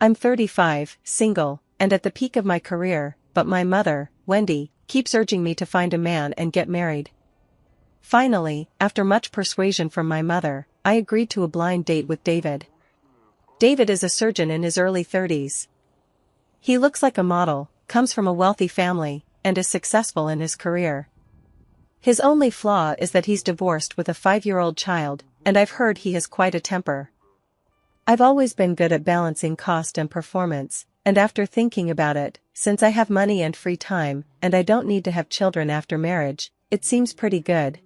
I'm 35, single, and at the peak of my career, but my mother, Wendy, keeps urging me to find a man and get married. Finally, after much persuasion from my mother, I agreed to a blind date with David. David is a surgeon in his early 30s. He looks like a model, comes from a wealthy family, and is successful in his career. His only flaw is that he's divorced with a 5-year-old child, and I've heard he has quite a temper. I've always been good at balancing cost and performance, and after thinking about it, since I have money and free time, and I don't need to have children after marriage, it seems pretty good.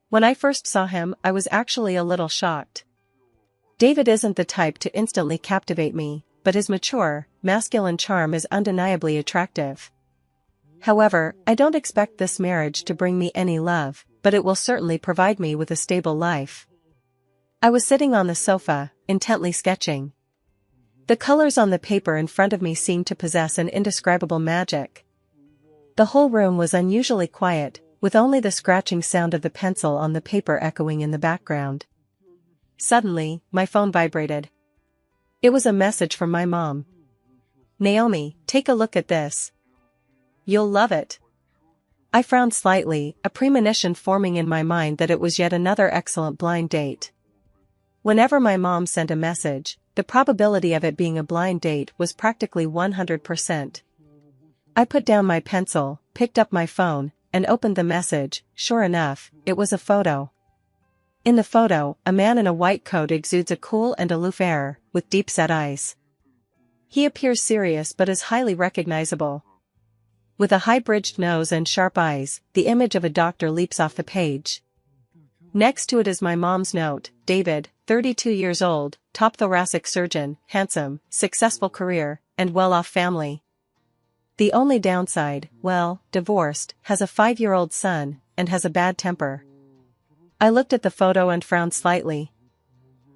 When I first saw him, I was actually a little shocked. David isn't the type to instantly captivate me, but his mature, masculine charm is undeniably attractive. However, I don't expect this marriage to bring me any love, but it will certainly provide me with a stable life. I was sitting on the sofa, intently sketching. The colors on the paper in front of me seemed to possess an indescribable magic. The whole room was unusually quiet, with only the scratching sound of the pencil on the paper echoing in the background. Suddenly, my phone vibrated. It was a message from my mom. "Naomi, take a look at this. You'll love it." I frowned slightly, a premonition forming in my mind that it was yet another excellent blind date. Whenever my mom sent a message, the probability of it being a blind date was practically 100%. I put down my pencil, picked up my phone, and opened the message. Sure enough, it was a photo. In the photo, a man in a white coat exudes a cool and aloof air, with deep-set eyes. He appears serious but is highly recognizable. With a high-bridged nose and sharp eyes, the image of a doctor leaps off the page. Next to it is my mom's note: David, 32 years old, top thoracic surgeon, handsome, successful career, and well-off family. The only downside, well, divorced, has a 5-year-old son, and has a bad temper. I looked at the photo and frowned slightly.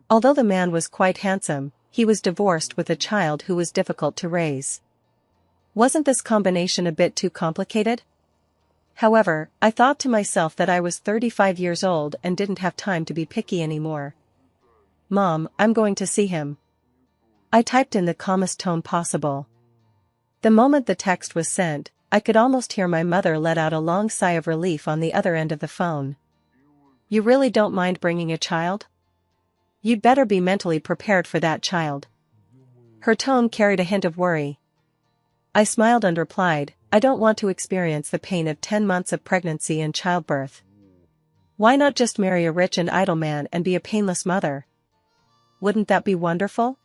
Although the man was quite handsome, he was divorced with a child who was difficult to raise. Wasn't this combination a bit too complicated? However, I thought to myself that I was 35 years old and didn't have time to be picky anymore. "Mom, I'm going to see him." I typed in the calmest tone possible. The moment the text was sent, I could almost hear my mother let out a long sigh of relief on the other end of the phone. "You really don't mind bringing a child? You'd better be mentally prepared for that child." Her tone carried a hint of worry. I smiled and replied, "I don't want to experience the pain of 10 months of pregnancy and childbirth. Why not just marry a rich and idle man and be a painless mother? Wouldn't that be wonderful?"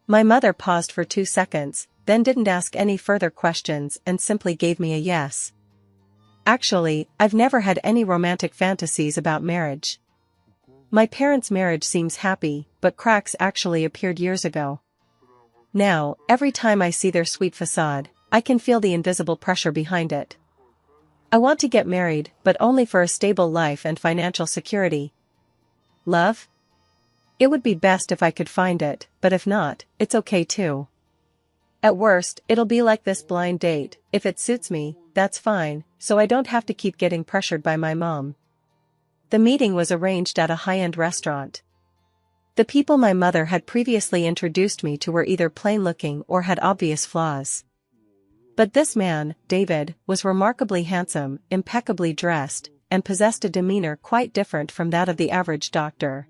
My mother paused for 2 seconds, then didn't ask any further questions and simply gave me a yes. Actually, I've never had any romantic fantasies about marriage. My parents' marriage seems happy, but cracks actually appeared years ago. Now, every time I see their sweet facade, I can feel the invisible pressure behind it. I want to get married, but only for a stable life and financial security. Love? It would be best if I could find it, but if not, it's okay too. At worst, it'll be like this blind date. If it suits me, that's fine, so I don't have to keep getting pressured by my mom. The meeting was arranged at a high-end restaurant. The people my mother had previously introduced me to were either plain-looking or had obvious flaws. But this man, David, was remarkably handsome, impeccably dressed, and possessed a demeanor quite different from that of the average doctor.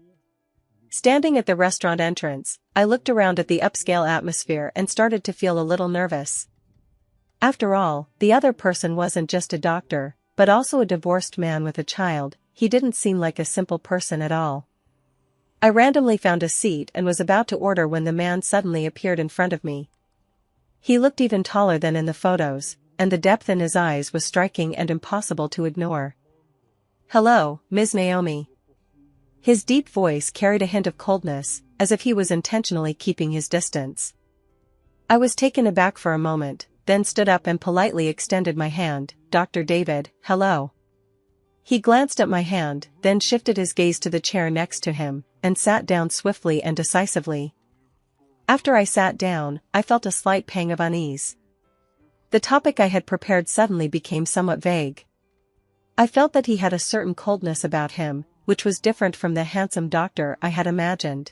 Standing at the restaurant entrance, I looked around at the upscale atmosphere and started to feel a little nervous. After all, the other person wasn't just a doctor, but also a divorced man with a child. He didn't seem like a simple person at all. I randomly found a seat and was about to order when the man suddenly appeared in front of me. He looked even taller than in the photos, and the depth in his eyes was striking and impossible to ignore. "Hello, Ms. Naomi." His deep voice carried a hint of coldness, as if he was intentionally keeping his distance. I was taken aback for a moment, then stood up and politely extended my hand. "Dr. David, hello." He glanced at my hand, then shifted his gaze to the chair next to him, and sat down swiftly and decisively. After I sat down, I felt a slight pang of unease. The topic I had prepared suddenly became somewhat vague. I felt that he had a certain coldness about him, which was different from the handsome doctor I had imagined.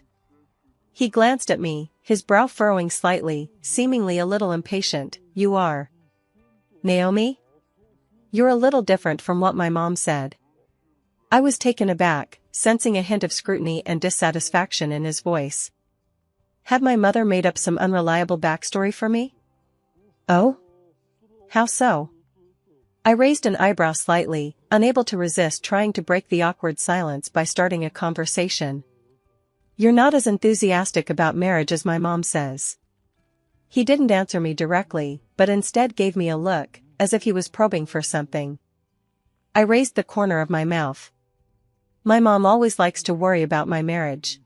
He glanced at me, his brow furrowing slightly, seemingly a little impatient. "You are Naomi? You're a little different from what my mom said." I was taken aback, sensing a hint of scrutiny and dissatisfaction in his voice. Had my mother made up some unreliable backstory for me? Oh? How so? I raised an eyebrow slightly, unable to resist trying to break the awkward silence by starting a conversation. "You're not as enthusiastic about marriage as my mom says." He didn't answer me directly, but instead gave me a look, as if he was probing for something. I raised the corner of my mouth. "My mom always likes to worry about my marriage.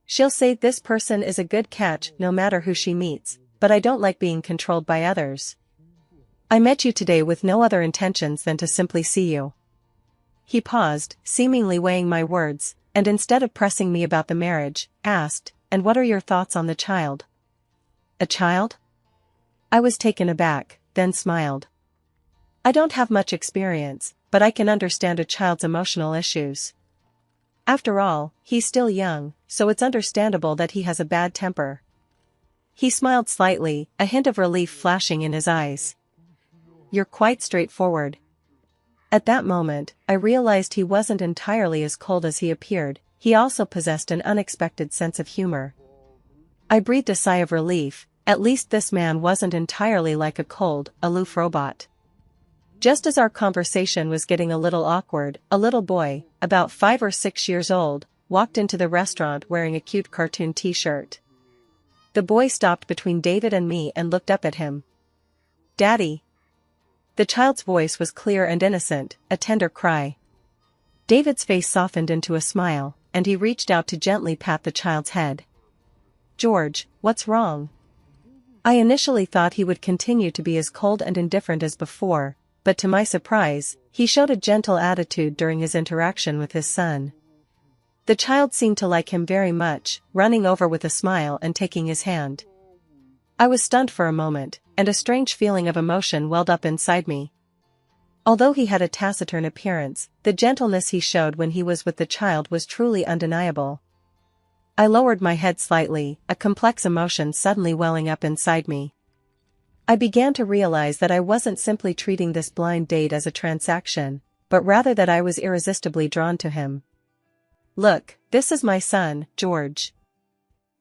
She'll say this person is a good catch no matter who she meets, but I don't like being controlled by others. I met you today with no other intentions than to simply see you." He paused, seemingly weighing my words, and instead of pressing me about the marriage, asked, "And what are your thoughts on the child?" "A child?" I was taken aback, then smiled. "I don't have much experience, but I can understand a child's emotional issues. After all, he's still young, so it's understandable that he has a bad temper." He smiled slightly, a hint of relief flashing in his eyes. "You're quite straightforward." At that moment, I realized he wasn't entirely as cold as he appeared. He also possessed an unexpected sense of humor. I breathed a sigh of relief. At least this man wasn't entirely like a cold, aloof robot. Just as our conversation was getting a little awkward, a little boy, about 5 or 6 years old, walked into the restaurant wearing a cute cartoon t-shirt. The boy stopped between David and me and looked up at him. "Daddy." The child's voice was clear and innocent, a tender cry. David's face softened into a smile, and he reached out to gently pat the child's head. "George, what's wrong?" I initially thought he would continue to be as cold and indifferent as before, but to my surprise, he showed a gentle attitude during his interaction with his son. The child seemed to like him very much, running over with a smile and taking his hand. I was stunned for a moment, and a strange feeling of emotion welled up inside me. Although he had a taciturn appearance, the gentleness he showed when he was with the child was truly undeniable. I lowered my head slightly, a complex emotion suddenly welling up inside me. I began to realize that I wasn't simply treating this blind date as a transaction, but rather that I was irresistibly drawn to him. "Look, this is my son, George."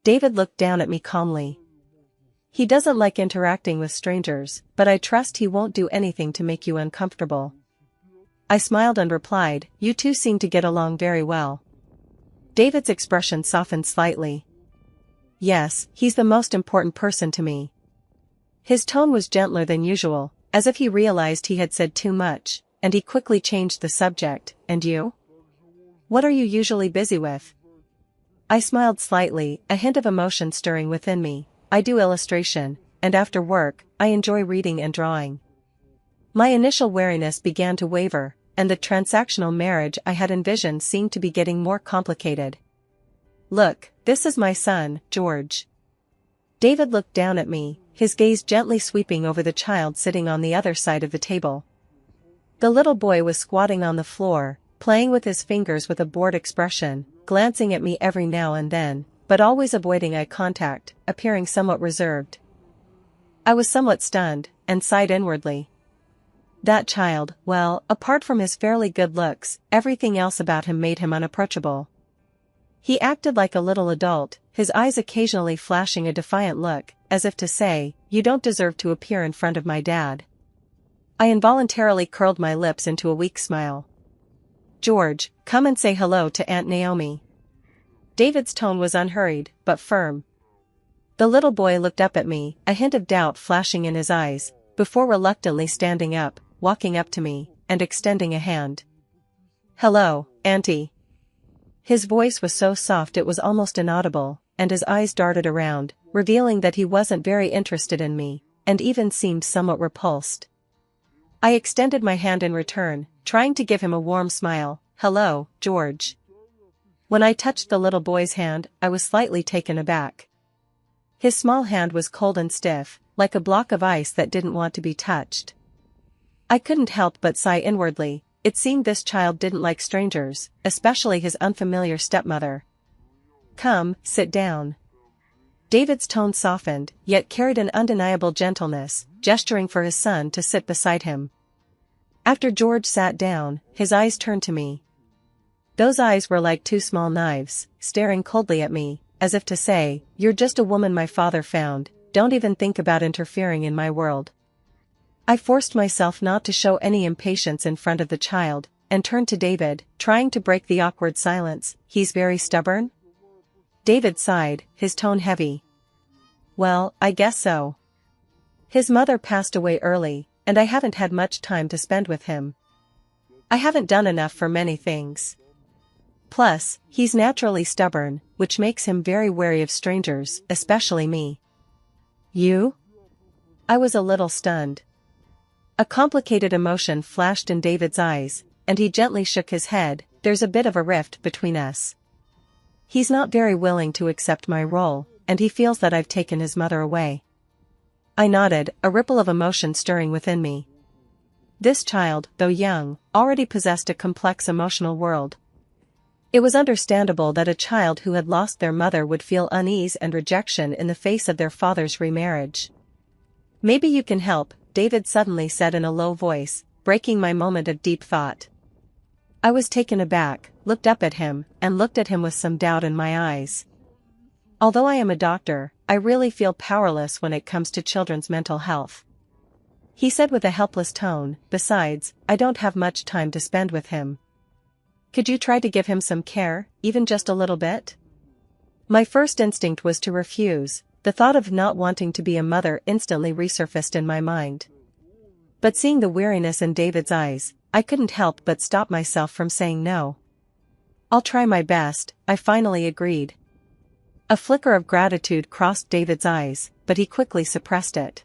David looked down at me calmly. "He doesn't like interacting with strangers, but I trust he won't do anything to make you uncomfortable." I smiled and replied, "You two seem to get along very well." David's expression softened slightly. "Yes, he's the most important person to me." His tone was gentler than usual, as if he realized he had said too much, and he quickly changed the subject. "And you? What are you usually busy with?" I smiled slightly, a hint of emotion stirring within me. "I do illustration, and after work, I enjoy reading and drawing." My initial wariness began to waver, and the transactional marriage I had envisioned seemed to be getting more complicated. "Look, this is my son, George." David looked down at me, his gaze gently sweeping over the child sitting on the other side of the table. The little boy was squatting on the floor, playing with his fingers with a bored expression, glancing at me every now and then, but always avoiding eye contact, appearing somewhat reserved. I was somewhat stunned, and sighed inwardly. That child, well, apart from his fairly good looks, everything else about him made him unapproachable. He acted like a little adult, his eyes occasionally flashing a defiant look, as if to say, "You don't deserve to appear in front of my dad." I involuntarily curled my lips into a weak smile. "George, come and say hello to Aunt Naomi." David's tone was unhurried, but firm. The little boy looked up at me, a hint of doubt flashing in his eyes, before reluctantly standing up, walking up to me, and extending a hand. "Hello, Auntie." His voice was so soft it was almost inaudible, and his eyes darted around, revealing that he wasn't very interested in me, and even seemed somewhat repulsed. I extended my hand in return, trying to give him a warm smile. "Hello, George." When I touched the little boy's hand, I was slightly taken aback. His small hand was cold and stiff, like a block of ice that didn't want to be touched. I couldn't help but sigh inwardly. It seemed this child didn't like strangers, especially his unfamiliar stepmother. "Come, sit down." David's tone softened, yet carried an undeniable gentleness, gesturing for his son to sit beside him. After George sat down, his eyes turned to me. Those eyes were like two small knives, staring coldly at me, as if to say, "You're just a woman my father found, don't even think about interfering in my world." I forced myself not to show any impatience in front of the child, and turned to David, trying to break the awkward silence. "He's very stubborn?" David sighed, his tone heavy. "Well, I guess so. His mother passed away early, and I haven't had much time to spend with him. I haven't done enough for many things. Plus, he's naturally stubborn, which makes him very wary of strangers, especially me." "You?" I was a little stunned. A complicated emotion flashed in David's eyes, and he gently shook his head. "There's a bit of a rift between us. He's not very willing to accept my role, and he feels that I've taken his mother away." I nodded, a ripple of emotion stirring within me. This child, though young, already possessed a complex emotional world. It was understandable that a child who had lost their mother would feel unease and rejection in the face of their father's remarriage. "Maybe you can help," David suddenly said in a low voice, breaking my moment of deep thought. I was taken aback, looked up at him, and looked at him with some doubt in my eyes. Although I am a doctor, I really feel powerless when it comes to children's mental health. He said with a helpless tone, "Besides, I don't have much time to spend with him. Could you try to give him some care, even just a little bit?" My first instinct was to refuse. The thought of not wanting to be a mother instantly resurfaced in my mind. But seeing the weariness in David's eyes, I couldn't help but stop myself from saying no. "I'll try my best," I finally agreed. A flicker of gratitude crossed David's eyes, but he quickly suppressed it.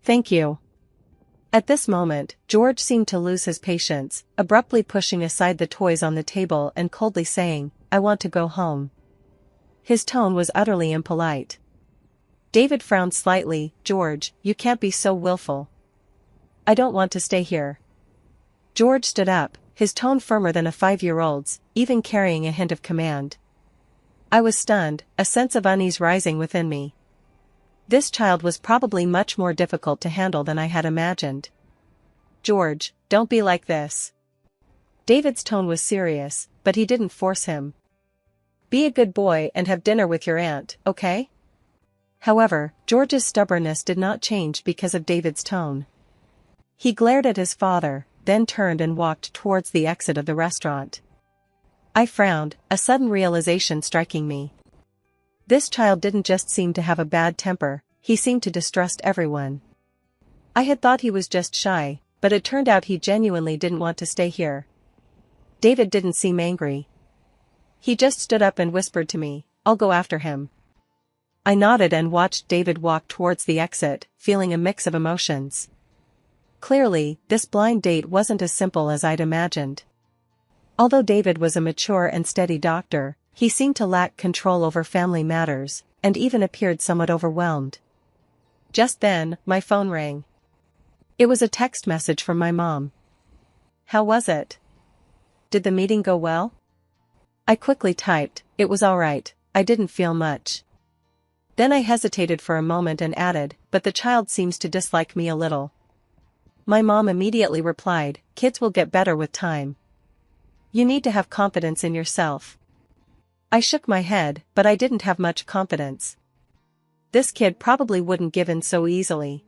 "Thank you." At this moment, George seemed to lose his patience, abruptly pushing aside the toys on the table and coldly saying, "I want to go home." His tone was utterly impolite. David frowned slightly. "George, you can't be so willful." "I don't want to stay here." George stood up, his tone firmer than a 5-year-old's, even carrying a hint of command. I was stunned, a sense of unease rising within me. This child was probably much more difficult to handle than I had imagined. "George, don't be like this." David's tone was serious, but he didn't force him. "Be a good boy and have dinner with your aunt, okay?" However, George's stubbornness did not change because of David's tone. He glared at his father, then turned and walked towards the exit of the restaurant. I frowned, a sudden realization striking me. This child didn't just seem to have a bad temper, he seemed to distrust everyone. I had thought he was just shy, but it turned out he genuinely didn't want to stay here. David didn't seem angry. He just stood up and whispered to me, "I'll go after him." I nodded and watched David walk towards the exit, feeling a mix of emotions. Clearly, this blind date wasn't as simple as I'd imagined. Although David was a mature and steady doctor, he seemed to lack control over family matters, and even appeared somewhat overwhelmed. Just then, my phone rang. It was a text message from my mom. "How was it? Did the meeting go well?" I quickly typed, "It was alright, I didn't feel much." Then I hesitated for a moment and added, "But the child seems to dislike me a little." My mom immediately replied, "Kids will get better with time. You need to have confidence in yourself." I shook my head, but I didn't have much confidence. This kid probably wouldn't give in so easily.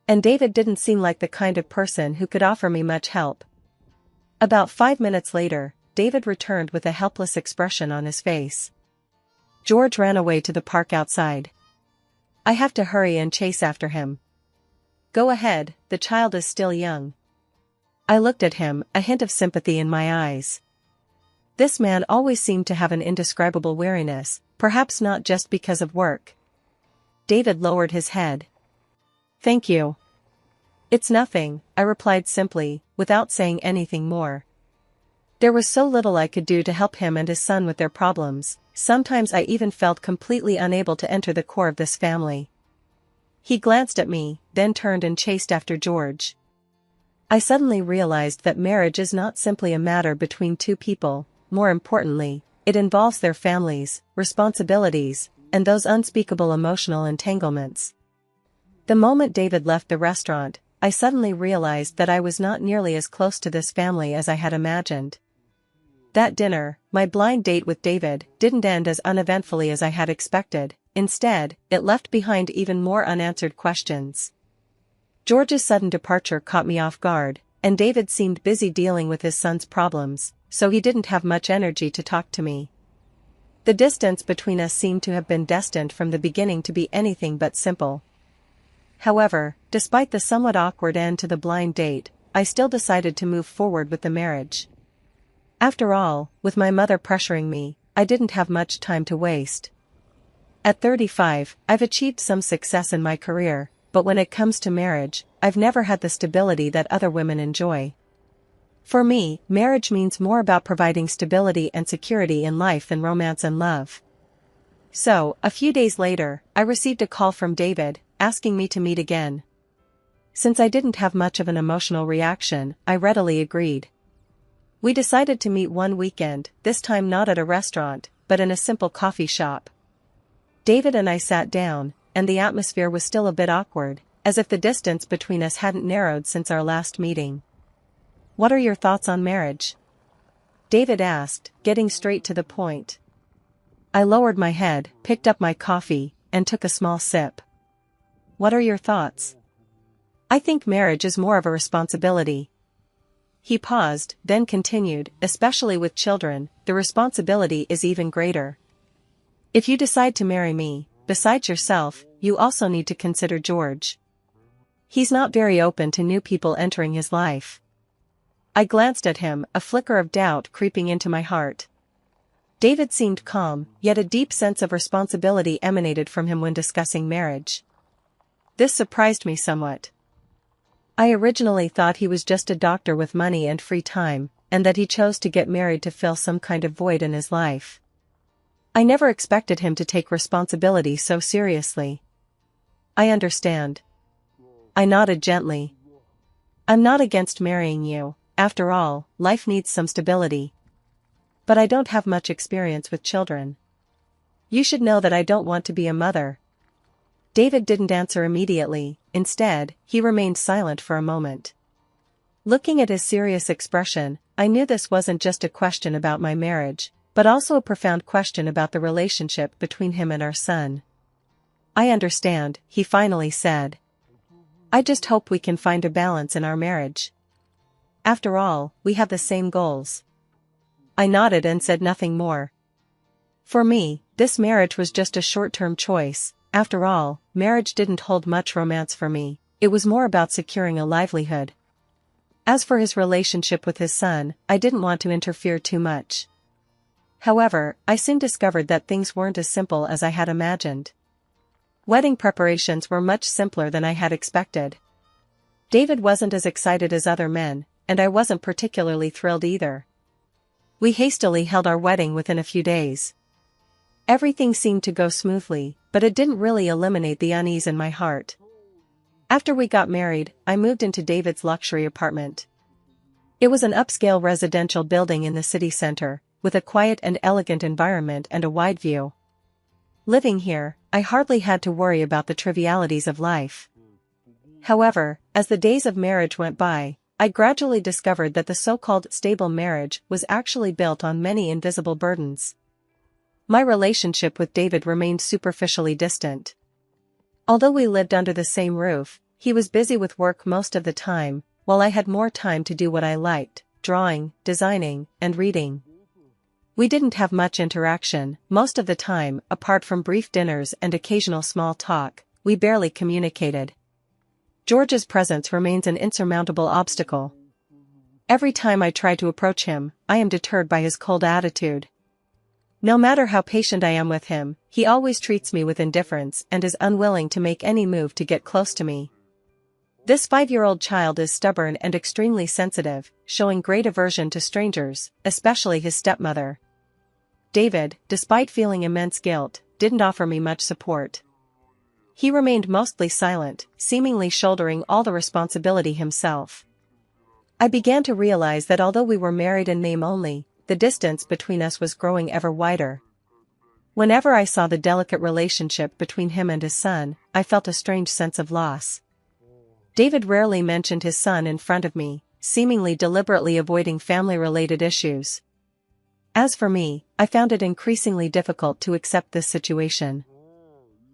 And David didn't seem like the kind of person who could offer me much help. About 5 minutes later, David returned with a helpless expression on his face. George ran away to the park outside. I have to hurry and chase after him. "Go ahead, the child is still young." I looked at him, a hint of sympathy in my eyes. This man always seemed to have an indescribable weariness, perhaps not just because of work. David lowered his head. "Thank you." "It's nothing," I replied simply, without saying anything more. There was so little I could do to help him and his son with their problems, sometimes I even felt completely unable to enter the core of this family. He glanced at me, then turned and chased after George. I suddenly realized that marriage is not simply a matter between two people, more importantly, it involves their families, responsibilities, and those unspeakable emotional entanglements. The moment David left the restaurant, I suddenly realized that I was not nearly as close to this family as I had imagined. That dinner, my blind date with David, didn't end as uneventfully as I had expected. Instead, it left behind even more unanswered questions. George's sudden departure caught me off guard, and David seemed busy dealing with his son's problems, so he didn't have much energy to talk to me. The distance between us seemed to have been destined from the beginning to be anything but simple. However, despite the somewhat awkward end to the blind date, I still decided to move forward with the marriage. After all, with my mother pressuring me, I didn't have much time to waste. At 35, I've achieved some success in my career, but when it comes to marriage, I've never had the stability that other women enjoy. For me, marriage means more about providing stability and security in life than romance and love. So, a few days later, I received a call from David, asking me to meet again. Since I didn't have much of an emotional reaction, I readily agreed. We decided to meet one weekend, this time not at a restaurant, but in a simple coffee shop. David and I sat down, and the atmosphere was still a bit awkward, as if the distance between us hadn't narrowed since our last meeting. "What are your thoughts on marriage?" David asked, getting straight to the point. I lowered my head, picked up my coffee, and took a small sip. "What are your thoughts?" "I think marriage is more of a responsibility." He paused, then continued, "Especially with children, the responsibility is even greater. If you decide to marry me, besides yourself, you also need to consider George. He's not very open to new people entering his life." I glanced at him, a flicker of doubt creeping into my heart. David seemed calm, yet a deep sense of responsibility emanated from him when discussing marriage. This surprised me somewhat. I originally thought he was just a doctor with money and free time, and that he chose to get married to fill some kind of void in his life. I never expected him to take responsibility so seriously. "I understand." I nodded gently. "I'm not against marrying you, after all, life needs some stability. But I don't have much experience with children. You should know that I don't want to be a mother." David didn't answer immediately, instead, he remained silent for a moment. Looking at his serious expression, I knew this wasn't just a question about my marriage, but also a profound question about the relationship between him and our son. "I understand," he finally said. "I just hope we can find a balance in our marriage. After all, we have the same goals." I nodded and said nothing more. For me, this marriage was just a short-term choice. After all, marriage didn't hold much romance for me, it was more about securing a livelihood. As for his relationship with his son, I didn't want to interfere too much. However, I soon discovered that things weren't as simple as I had imagined. Wedding preparations were much simpler than I had expected. David wasn't as excited as other men, and I wasn't particularly thrilled either. We hastily held our wedding within a few days. Everything seemed to go smoothly, but it didn't really eliminate the unease in my heart. After we got married, I moved into David's luxury apartment. It was an upscale residential building in the city center, with a quiet and elegant environment and a wide view. Living here, I hardly had to worry about the trivialities of life. However, as the days of marriage went by, I gradually discovered that the so-called stable marriage was actually built on many invisible burdens. My relationship with David remained superficially distant. Although we lived under the same roof, he was busy with work most of the time, while I had more time to do what I liked: drawing, designing, and reading. We didn't have much interaction, most of the time, apart from brief dinners and occasional small talk, we barely communicated. George's presence remains an insurmountable obstacle. Every time I try to approach him, I am deterred by his cold attitude. No matter how patient I am with him, he always treats me with indifference and is unwilling to make any move to get close to me. This 5-year-old child is stubborn and extremely sensitive, showing great aversion to strangers, especially his stepmother. David, despite feeling immense guilt, didn't offer me much support. He remained mostly silent, seemingly shouldering all the responsibility himself. I began to realize that although we were married in name only, the distance between us was growing ever wider. Whenever I saw the delicate relationship between him and his son, I felt a strange sense of loss. David rarely mentioned his son in front of me, seemingly deliberately avoiding family-related issues. As for me, I found it increasingly difficult to accept this situation.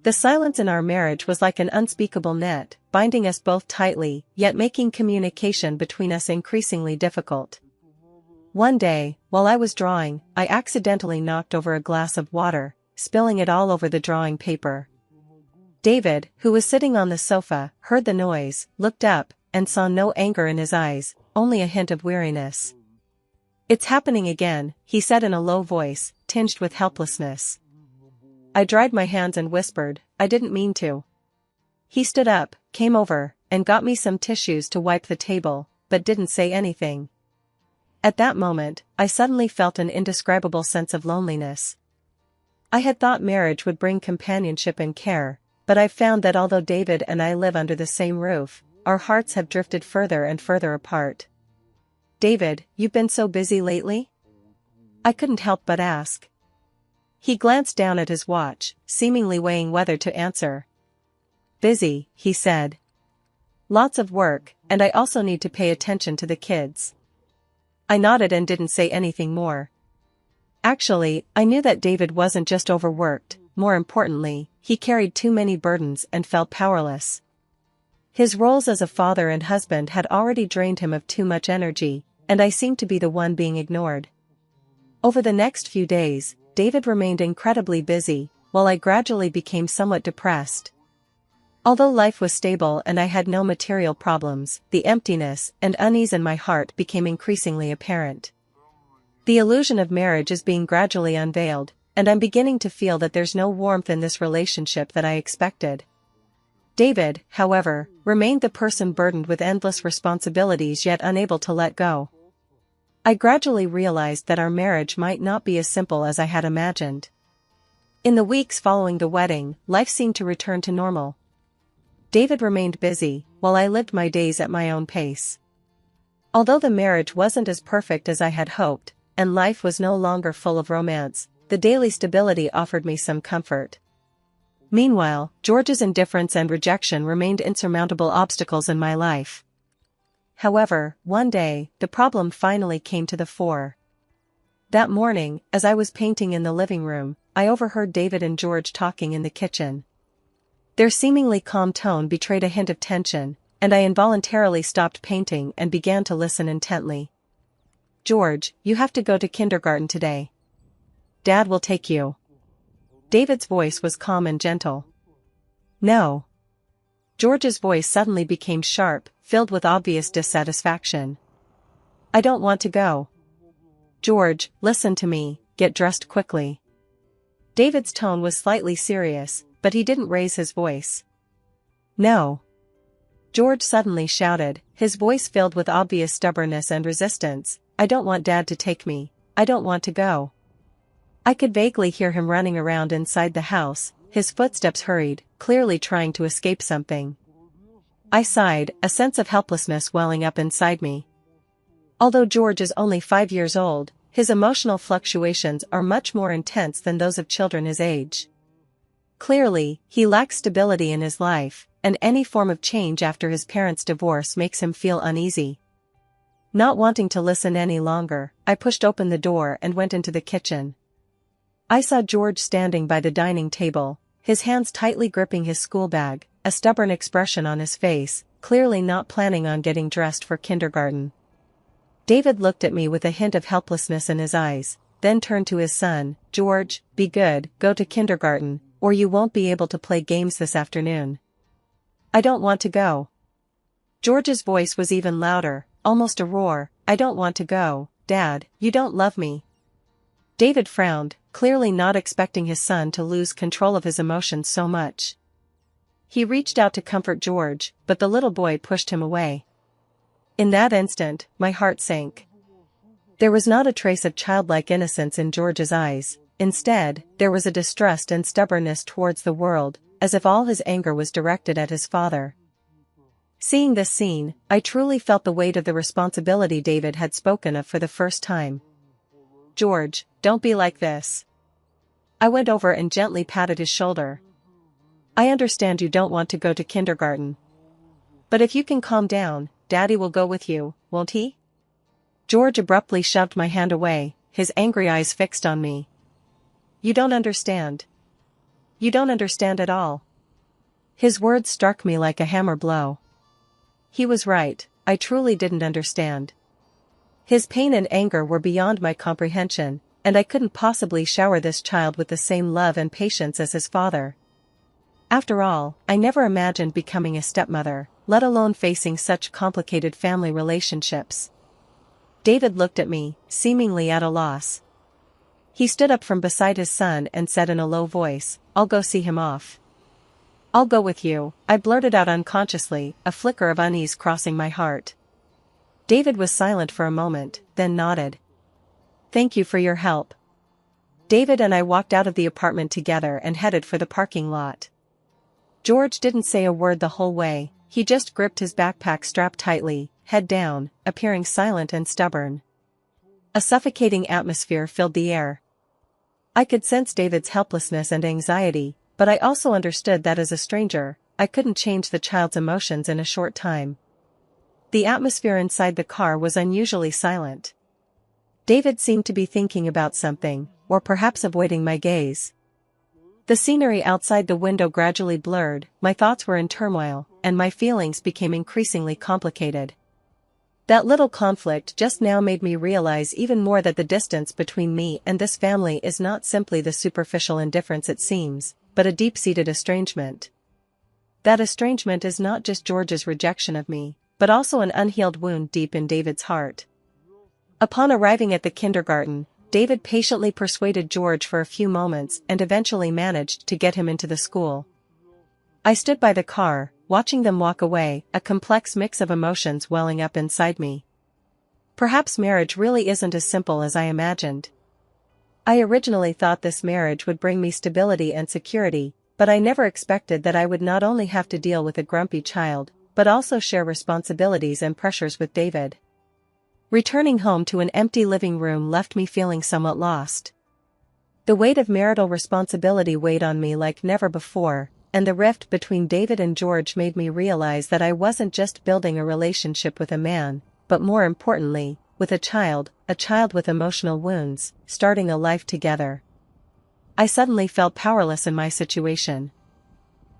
The silence in our marriage was like an unspeakable net, binding us both tightly, yet making communication between us increasingly difficult. One day, while I was drawing, I accidentally knocked over a glass of water, spilling it all over the drawing paper. David, who was sitting on the sofa, heard the noise, looked up, and saw no anger in his eyes, only a hint of weariness. "It's happening again," he said in a low voice, tinged with helplessness. I dried my hands and whispered, "I didn't mean to." He stood up, came over, and got me some tissues to wipe the table, but didn't say anything. At that moment, I suddenly felt an indescribable sense of loneliness. I had thought marriage would bring companionship and care, but I've found that although David and I live under the same roof, our hearts have drifted further and further apart. "David, you've been so busy lately?" I couldn't help but ask. He glanced down at his watch, seemingly weighing whether to answer. "Busy," he said. "Lots of work, and I also need to pay attention to the kids." I nodded and didn't say anything more. Actually, I knew that David wasn't just overworked, more importantly, he carried too many burdens and felt powerless. His roles as a father and husband had already drained him of too much energy, and I seemed to be the one being ignored. Over the next few days, David remained incredibly busy, while I gradually became somewhat depressed. Although life was stable and I had no material problems, the emptiness and unease in my heart became increasingly apparent. The illusion of marriage is being gradually unveiled, and I'm beginning to feel that there's no warmth in this relationship that I expected. David, however, remained the person burdened with endless responsibilities yet unable to let go. I gradually realized that our marriage might not be as simple as I had imagined. In the weeks following the wedding, life seemed to return to normal. David remained busy, while I lived my days at my own pace. Although the marriage wasn't as perfect as I had hoped, and life was no longer full of romance, the daily stability offered me some comfort. Meanwhile, George's indifference and rejection remained insurmountable obstacles in my life. However, one day, the problem finally came to the fore. That morning, as I was painting in the living room, I overheard David and George talking in the kitchen. Their seemingly calm tone betrayed a hint of tension, and I involuntarily stopped painting and began to listen intently. "George, you have to go to kindergarten today. Dad will take you." David's voice was calm and gentle. "No." George's voice suddenly became sharp, filled with obvious dissatisfaction. "I don't want to go." "George, listen to me, get dressed quickly." David's tone was slightly serious, but he didn't raise his voice. "No." George suddenly shouted, his voice filled with obvious stubbornness and resistance, "I don't want Dad to take me, I don't want to go." I could vaguely hear him running around inside the house, his footsteps hurried, clearly trying to escape something. I sighed, a sense of helplessness welling up inside me. Although George is only 5 years old, his emotional fluctuations are much more intense than those of children his age. Clearly, he lacks stability in his life, and any form of change after his parents' divorce makes him feel uneasy. Not wanting to listen any longer, I pushed open the door and went into the kitchen. I saw George standing by the dining table, his hands tightly gripping his school bag, a stubborn expression on his face, clearly not planning on getting dressed for kindergarten. David looked at me with a hint of helplessness in his eyes, then turned to his son, "George, be good, go to kindergarten, or you won't be able to play games this afternoon." "I don't want to go." George's voice was even louder, almost a roar, "I don't want to go, Dad, you don't love me." David frowned, clearly not expecting his son to lose control of his emotions so much. He reached out to comfort George, but the little boy pushed him away. In that instant, my heart sank. There was not a trace of childlike innocence in George's eyes. Instead, there was a distrust and stubbornness towards the world, as if all his anger was directed at his father. Seeing this scene, I truly felt the weight of the responsibility David had spoken of for the first time. "George, don't be like this." I went over and gently patted his shoulder. I understand you don't want to go to kindergarten. But if you can calm down, Daddy will go with you, won't he? George abruptly shoved my hand away, his angry eyes fixed on me. You don't understand. You don't understand at all. His words struck me like a hammer blow. He was right, I truly didn't understand. His pain and anger were beyond my comprehension, and I couldn't possibly shower this child with the same love and patience as his father. After all, I never imagined becoming a stepmother, let alone facing such complicated family relationships. David looked at me, seemingly at a loss. He stood up from beside his son and said in a low voice, "I'll go see him off." "I'll go with you," I blurted out unconsciously, a flicker of unease crossing my heart. David was silent for a moment, then nodded. "Thank you for your help." David and I walked out of the apartment together and headed for the parking lot. George didn't say a word the whole way, he just gripped his backpack strapped tightly, head down, appearing silent and stubborn. A suffocating atmosphere filled the air. I could sense David's helplessness and anxiety, but I also understood that as a stranger, I couldn't change the child's emotions in a short time. The atmosphere inside the car was unusually silent. David seemed to be thinking about something, or perhaps avoiding my gaze. The scenery outside the window gradually blurred, my thoughts were in turmoil, and my feelings became increasingly complicated. That little conflict just now made me realize even more that the distance between me and this family is not simply the superficial indifference it seems, but a deep-seated estrangement. That estrangement is not just George's rejection of me, but also an unhealed wound deep in David's heart. Upon arriving at the kindergarten, David patiently persuaded George for a few moments and eventually managed to get him into the school. I stood by the car, watching them walk away, a complex mix of emotions welling up inside me. Perhaps marriage really isn't as simple as I imagined. I originally thought this marriage would bring me stability and security, but I never expected that I would not only have to deal with a grumpy child, but also share responsibilities and pressures with David. Returning home to an empty living room left me feeling somewhat lost. The weight of marital responsibility weighed on me like never before, and the rift between David and George made me realize that I wasn't just building a relationship with a man, but more importantly, with a child with emotional wounds, starting a life together. I suddenly felt powerless in my situation.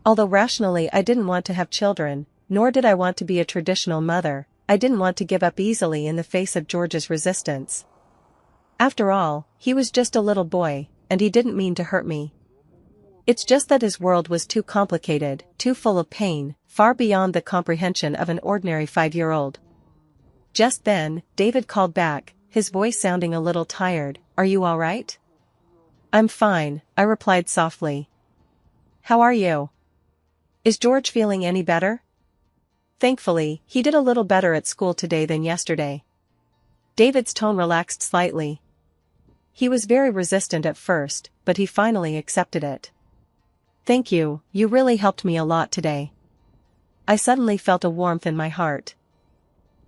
Although rationally I didn't want to have children, nor did I want to be a traditional mother, I didn't want to give up easily in the face of George's resistance. After all, he was just a little boy, and he didn't mean to hurt me. It's just that his world was too complicated, too full of pain, far beyond the comprehension of an ordinary 5-year-old. Just then, David called back, his voice sounding a little tired. "Are you all right?" "I'm fine," I replied softly. "How are you? Is George feeling any better?" "Thankfully, he did a little better at school today than yesterday." David's tone relaxed slightly. He was very resistant at first, but he finally accepted it. "Thank you, you really helped me a lot today." I suddenly felt a warmth in my heart.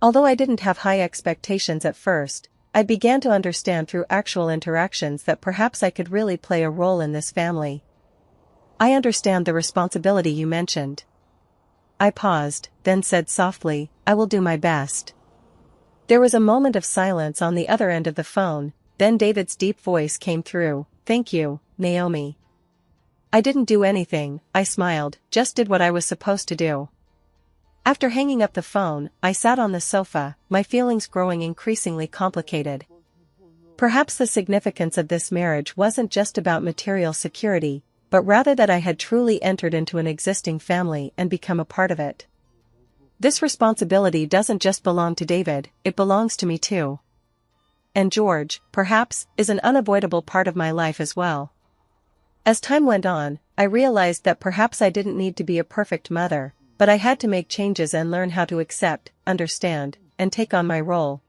Although I didn't have high expectations at first, I began to understand through actual interactions that perhaps I could really play a role in this family. "I understand the responsibility you mentioned." I paused, then said softly, "I will do my best." There was a moment of silence on the other end of the phone, then David's deep voice came through, "Thank you, Naomi." "I didn't do anything," I smiled, "just did what I was supposed to do." After hanging up the phone, I sat on the sofa, my feelings growing increasingly complicated. Perhaps the significance of this marriage wasn't just about material security, but rather that I had truly entered into an existing family and become a part of it. This responsibility doesn't just belong to David, it belongs to me too. And George, perhaps, is an unavoidable part of my life as well. As time went on, I realized that perhaps I didn't need to be a perfect mother, but I had to make changes and learn how to accept, understand, and take on my role.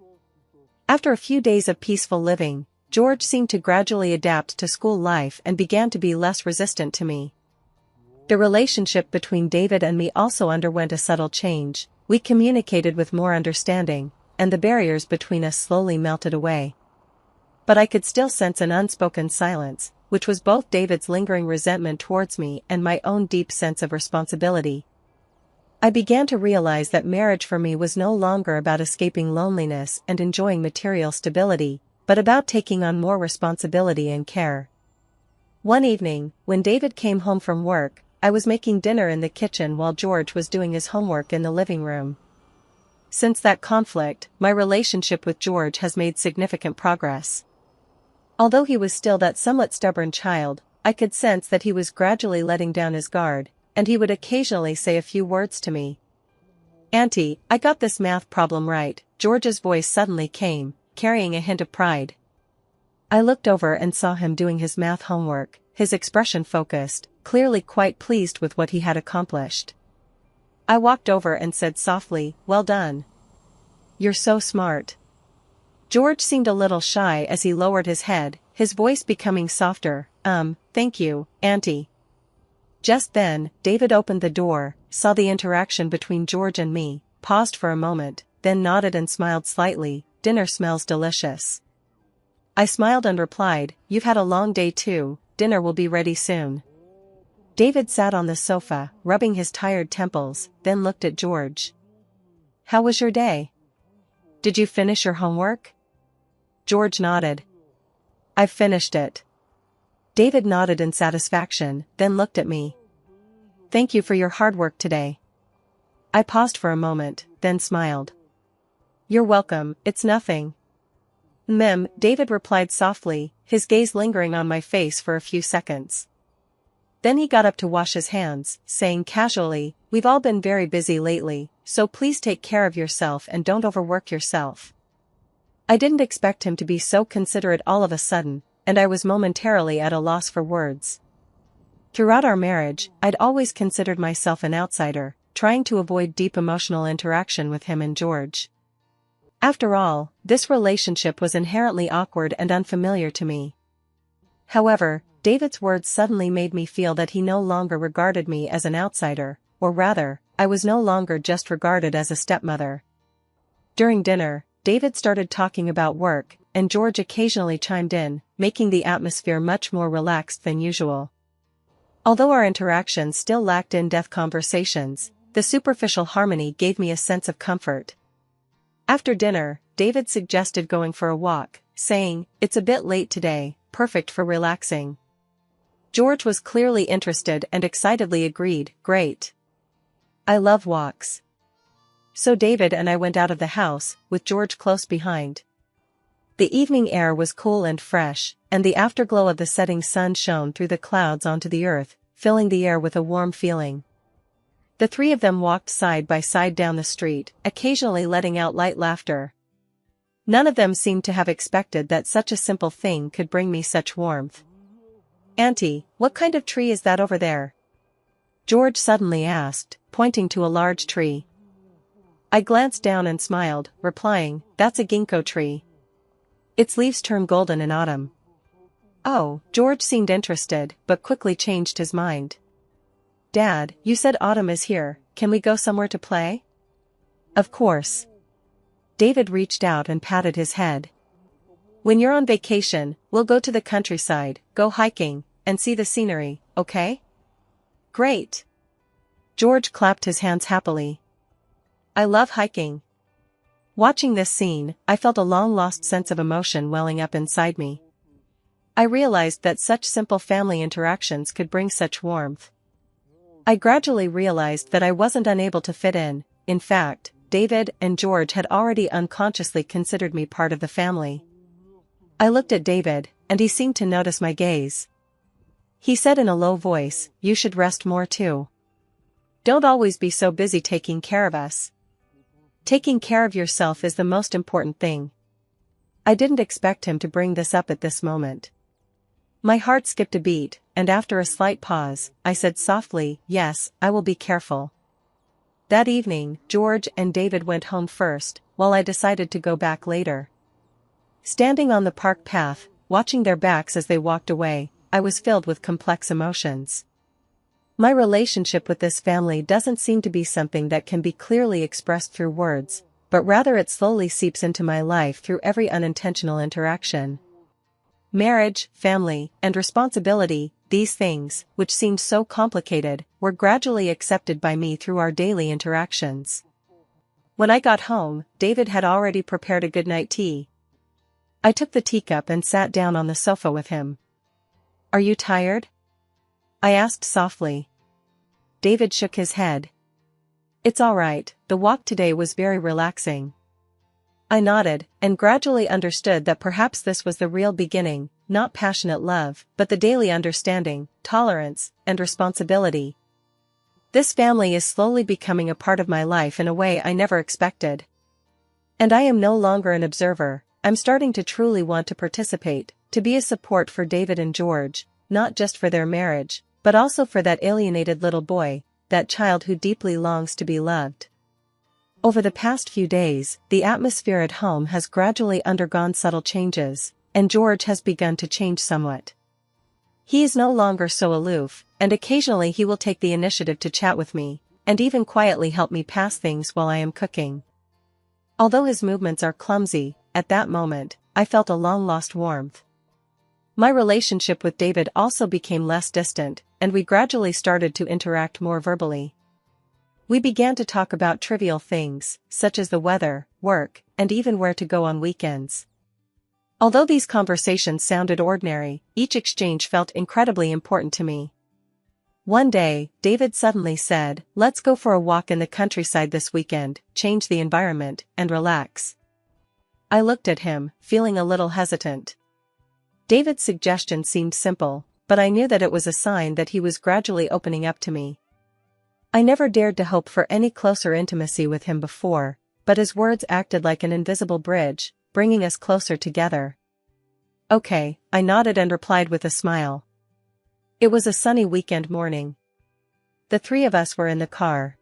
After a few days of peaceful living, George seemed to gradually adapt to school life and began to be less resistant to me. The relationship between David and me also underwent a subtle change. We communicated with more understanding, and the barriers between us slowly melted away. But I could still sense an unspoken silence, which was both David's lingering resentment towards me and my own deep sense of responsibility. I began to realize that marriage for me was no longer about escaping loneliness and enjoying material stability, but about taking on more responsibility and care. One evening, when David came home from work, I was making dinner in the kitchen while George was doing his homework in the living room. Since that conflict, my relationship with George has made significant progress. Although he was still that somewhat stubborn child, I could sense that he was gradually letting down his guard, and he would occasionally say a few words to me. "Auntie, I got this math problem right," George's voice suddenly came, carrying a hint of pride. I looked over and saw him doing his math homework, his expression focused, clearly quite pleased with what he had accomplished. I walked over and said softly, "Well done. You're so smart." George seemed a little shy as he lowered his head, his voice becoming softer. Thank you, Auntie." Just then, David opened the door, saw the interaction between George and me, paused for a moment, then nodded and smiled slightly. "Dinner smells delicious." I smiled and replied, "You've had a long day too, dinner will be ready soon." David sat on the sofa, rubbing his tired temples, then looked at George. "How was your day? Did you finish your homework?" George nodded. "I've finished it." David nodded in satisfaction, then looked at me. "Thank you for your hard work today." I paused for a moment, then smiled. "You're welcome, it's nothing." David replied softly, his gaze lingering on my face for a few seconds. Then he got up to wash his hands, saying casually, "We've all been very busy lately, so please take care of yourself and don't overwork yourself." I didn't expect him to be so considerate all of a sudden, and I was momentarily at a loss for words. Throughout our marriage, I'd always considered myself an outsider, trying to avoid deep emotional interaction with him and George. After all, this relationship was inherently awkward and unfamiliar to me. However, David's words suddenly made me feel that he no longer regarded me as an outsider, or rather, I was no longer just regarded as a stepmother. During dinner, David started talking about work, and George occasionally chimed in, making the atmosphere much more relaxed than usual. Although our interactions still lacked in-depth conversations, the superficial harmony gave me a sense of comfort. After dinner, David suggested going for a walk, saying, "It's a bit late today, perfect for relaxing." George was clearly interested and excitedly agreed, "Great. I love walks." So David and I went out of the house, with George close behind. The evening air was cool and fresh, and the afterglow of the setting sun shone through the clouds onto the earth, filling the air with a warm feeling. The three of them walked side by side down the street, occasionally letting out light laughter. None of them seemed to have expected that such a simple thing could bring me such warmth. "Auntie, what kind of tree is that over there?" George suddenly asked, pointing to a large tree. I glanced down and smiled, replying, "That's a ginkgo tree. Its leaves turn golden in autumn." Oh, George seemed interested, but quickly changed his mind. "Dad, you said autumn is here, can we go somewhere to play?" "Of course." David reached out and patted his head. "When you're on vacation, we'll go to the countryside, go hiking, and see the scenery, okay?" "Great." George clapped his hands happily. "I love hiking." Watching this scene, I felt a long-lost sense of emotion welling up inside me. I realized that such simple family interactions could bring such warmth. I gradually realized that I wasn't unable to fit in fact, David and George had already unconsciously considered me part of the family. I looked at David, and he seemed to notice my gaze. He said in a low voice, "You should rest more too. Don't always be so busy taking care of us. Taking care of yourself is the most important thing." I didn't expect him to bring this up at this moment. My heart skipped a beat, and after a slight pause, I said softly, "Yes, I will be careful." That evening, George and David went home first, while I decided to go back later. Standing on the park path, watching their backs as they walked away, I was filled with complex emotions. My relationship with this family doesn't seem to be something that can be clearly expressed through words, but rather it slowly seeps into my life through every unintentional interaction. Marriage, family, and responsibility, these things, which seemed so complicated, were gradually accepted by me through our daily interactions. When I got home, David had already prepared a goodnight tea. I took the teacup and sat down on the sofa with him. "Are you tired?" I asked softly. David shook his head. "It's all right, the walk today was very relaxing." I nodded, and gradually understood that perhaps this was the real beginning, not passionate love, but the daily understanding, tolerance, and responsibility. This family is slowly becoming a part of my life in a way I never expected. And I am no longer an observer, I'm starting to truly want to participate, to be a support for David and George, not just for their marriage, but also for that alienated little boy, that child who deeply longs to be loved. Over the past few days, the atmosphere at home has gradually undergone subtle changes, and George has begun to change somewhat. He is no longer so aloof, and occasionally he will take the initiative to chat with me, and even quietly help me pass things while I am cooking. Although his movements are clumsy, at that moment, I felt a long-lost warmth. My relationship with David also became less distant, and we gradually started to interact more verbally. We began to talk about trivial things, such as the weather, work, and even where to go on weekends. Although these conversations sounded ordinary, each exchange felt incredibly important to me. One day, David suddenly said, "Let's go for a walk in the countryside this weekend, change the environment, and relax." I looked at him, feeling a little hesitant. David's suggestion seemed simple, but I knew that it was a sign that he was gradually opening up to me. I never dared to hope for any closer intimacy with him before, but his words acted like an invisible bridge, bringing us closer together. "Okay," I nodded and replied with a smile. It was a sunny weekend morning. The three of us were in the car.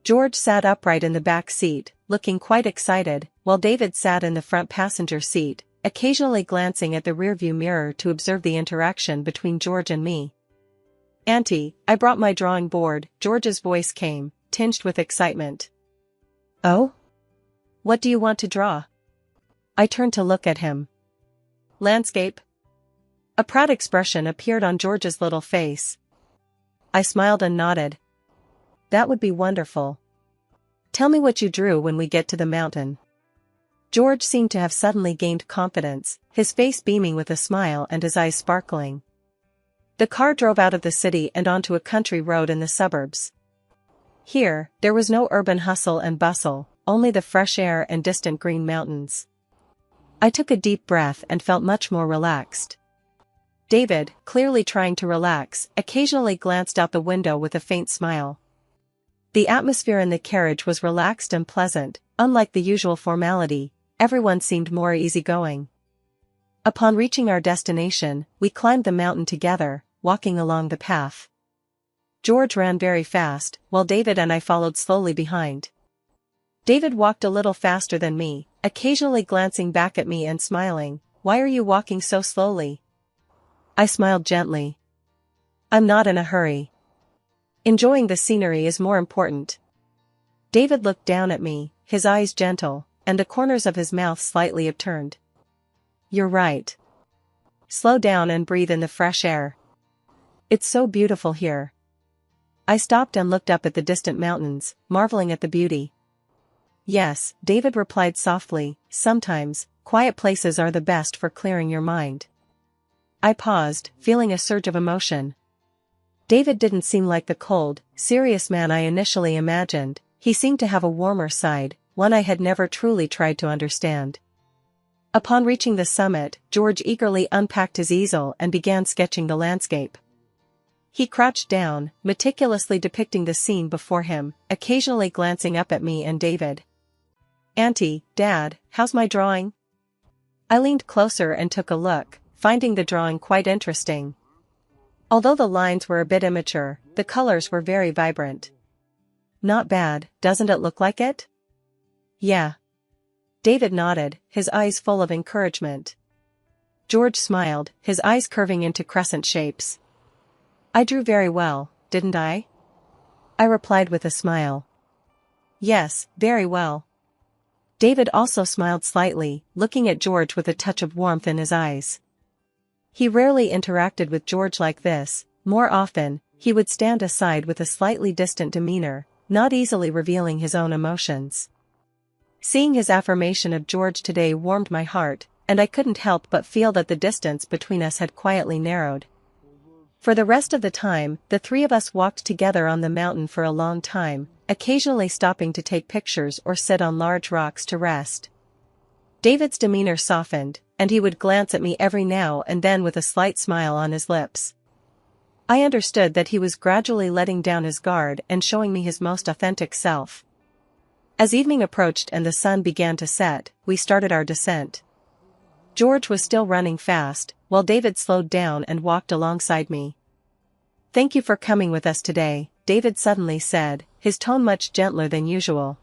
George sat upright in the back seat, looking quite excited, while David sat in the front passenger seat, occasionally glancing at the rearview mirror to observe the interaction between George and me. "Auntie, I brought my drawing board," George's voice came, tinged with excitement. "Oh? What do you want to draw?" I turned to look at him. "Landscape?" A proud expression appeared on George's little face. I smiled and nodded. "That would be wonderful. Tell me what you drew when we get to the mountain." George seemed to have suddenly gained confidence, his face beaming with a smile and his eyes sparkling. The car drove out of the city and onto a country road in the suburbs. Here, there was no urban hustle and bustle, only the fresh air and distant green mountains. I took a deep breath and felt much more relaxed. David, clearly trying to relax, occasionally glanced out the window with a faint smile. The atmosphere in the carriage was relaxed and pleasant, unlike the usual formality, everyone seemed more easygoing. Upon reaching our destination, we climbed the mountain together, walking along the path. George ran very fast, while David and I followed slowly behind. David walked a little faster than me, occasionally glancing back at me and smiling. "Why are you walking so slowly?" I smiled gently. "I'm not in a hurry. Enjoying the scenery is more important." David looked down at me, his eyes gentle, and the corners of his mouth slightly upturned. "You're right. Slow down and breathe in the fresh air. It's so beautiful here." I stopped and looked up at the distant mountains, marveling at the beauty. "Yes," David replied softly, "sometimes, quiet places are the best for clearing your mind." I paused, feeling a surge of emotion. David didn't seem like the cold, serious man I initially imagined, he seemed to have a warmer side, one I had never truly tried to understand. Upon reaching the summit, George eagerly unpacked his easel and began sketching the landscape. He crouched down, meticulously depicting the scene before him, occasionally glancing up at me and David. "Auntie, Dad, how's my drawing?" I leaned closer and took a look, finding the drawing quite interesting. Although the lines were a bit immature, the colors were very vibrant. "Not bad, doesn't it look like it?" "Yeah." David nodded, his eyes full of encouragement. George smiled, his eyes curving into crescent shapes. "I drew very well, didn't I?" I replied with a smile. "Yes, very well." David also smiled slightly, looking at George with a touch of warmth in his eyes. He rarely interacted with George like this. More often, he would stand aside with a slightly distant demeanor, not easily revealing his own emotions. Seeing his affirmation of George today warmed my heart, and I couldn't help but feel that the distance between us had quietly narrowed. For the rest of the time, the three of us walked together on the mountain for a long time, occasionally stopping to take pictures or sit on large rocks to rest. David's demeanor softened, and he would glance at me every now and then with a slight smile on his lips. I understood that he was gradually letting down his guard and showing me his most authentic self. As evening approached and the sun began to set, we started our descent. George was still running fast, while David slowed down and walked alongside me. "Thank you for coming with us today," David suddenly said, his tone much gentler than usual.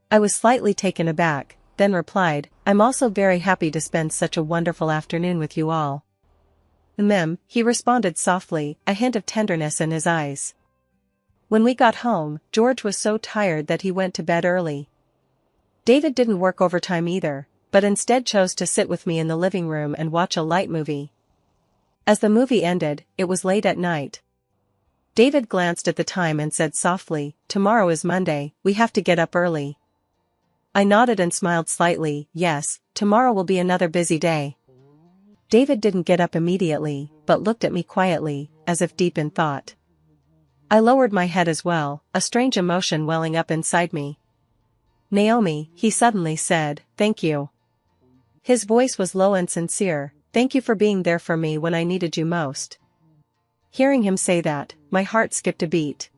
I was slightly taken aback, then replied, "I'm also very happy to spend such a wonderful afternoon with you all." He responded softly, a hint of tenderness in his eyes. When we got home, George was so tired that he went to bed early. David didn't work overtime either, but instead chose to sit with me in the living room and watch a light movie. As the movie ended, it was late at night. David glanced at the time and said softly, "Tomorrow is Monday, we have to get up early." I nodded and smiled slightly. "Yes, tomorrow will be another busy day." David didn't get up immediately, but looked at me quietly, as if deep in thought. I lowered my head as well, a strange emotion welling up inside me. "Naomi," he suddenly said, "thank you." His voice was low and sincere. "Thank you for being there for me when I needed you most." Hearing him say that, my heart skipped a beat.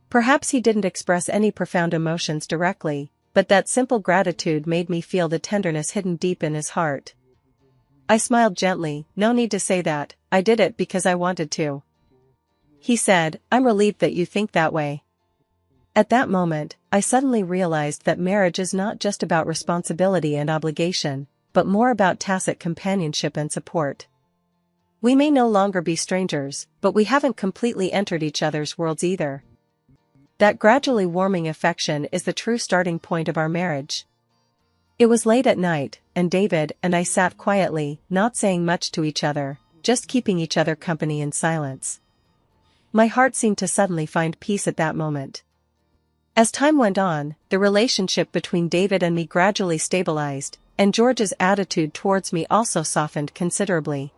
Perhaps he didn't express any profound emotions directly, but that simple gratitude made me feel the tenderness hidden deep in his heart. I smiled gently. "No need to say that, I did it because I wanted to." He said, "I'm relieved that you think that way." At that moment, I suddenly realized that marriage is not just about responsibility and obligation, but more about tacit companionship and support. We may no longer be strangers, but we haven't completely entered each other's worlds either. That gradually warming affection is the true starting point of our marriage. It was late at night, and David and I sat quietly, not saying much to each other, just keeping each other company in silence. My heart seemed to suddenly find peace at that moment. As time went on, the relationship between David and me gradually stabilized, and George's attitude towards me also softened considerably.